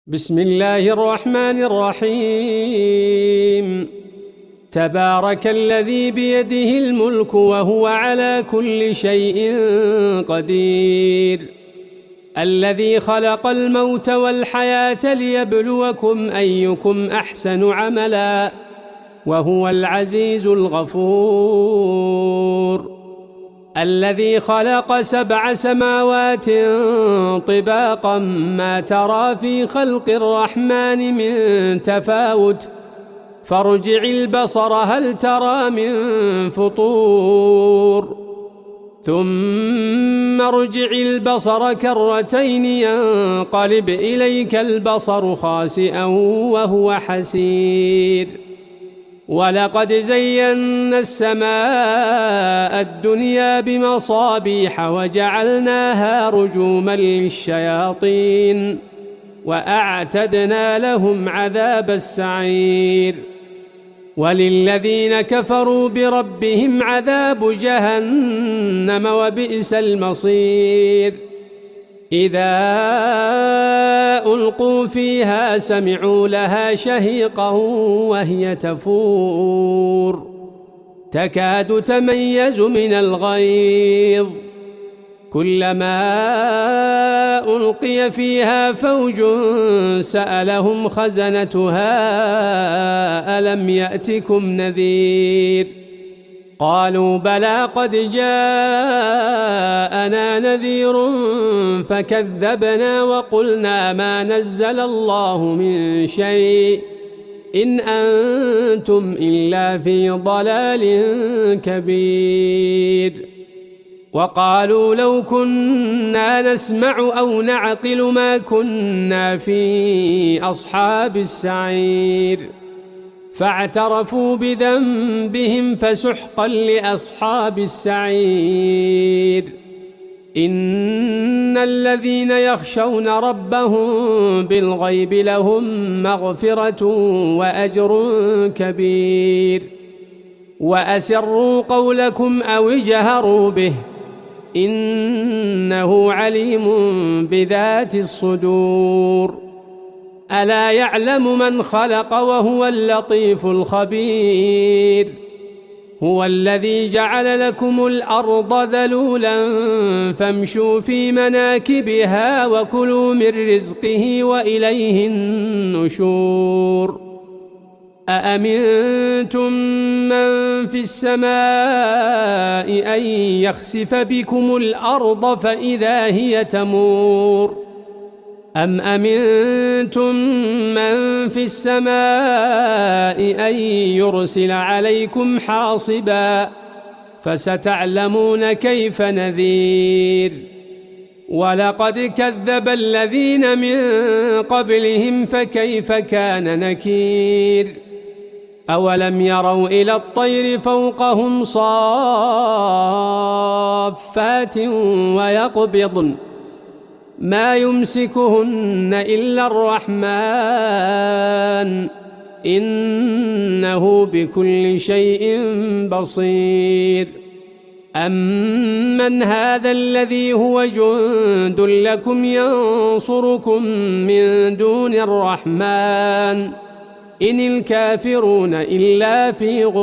بسم الله الرحمن الرحيم. تبارك الذي بيده الملك وهو على كل شيء قدير، الذي خلق الموت والحياة ليبلوكم أيكم أحسن عملا وهو العزيز الغفور، الذي خلق 7 سماوات طباقا ما ترى في خلق الرحمن من تفاوت، فارجع البصر هل ترى من فطور، ثم ارجع البصر كرتين ينقلب إليك البصر خاسئا وهو حسير. ولقد زينا السماء الدنيا بمصابيح وجعلناها رجوما للشياطين وأعتدنا لهم عذاب السعير. وللذين كفروا بربهم عذاب جهنم وبئس المصير. إذا ألقوا فيها سمعوا لها شهيقا وهي تفور، تكاد تميز من الغيظ، كلما ألقي فيها فوج سألهم خزنتها ألم يأتكم نذير؟ قالوا بلى قد جاءنا نذير فكذبنا وقلنا ما نزل الله من شيء إن أنتم إلا في ضلال كبير. وقالوا لو كنا نسمع أو نعقل ما كنا في أصحاب السعير، فاعترفوا بذنبهم فسحقا لأصحاب السعير. إن الذين يخشون ربهم بالغيب لهم مغفرة وأجر كبير. وأسروا قولكم أو اجهروا به إنه عليم بذات الصدور. ألا يعلم من خلق وهو اللطيف الخبير. هو الذي جعل لكم الأرض ذلولا فامشوا في مناكبها وكلوا من رزقه وإليه النشور. أأمنتم من في السماء أن يخسف بكم الأرض فإذا هي تمور، أم أمنتم من في السماء أن يرسل عليكم حاصبا فستعلمون كيف نذير. ولقد كذب الذين من قبلهم فكيف كان نكير. أولم يروا إلى الطير فوقهم صافات ويقبضن ما يمسكهن إلا الرحمن إنه بكل شيء بصير. أمن هذا الذي هو جند لكم ينصركم من دون الرحمن إن الكافرون إلا في غرور.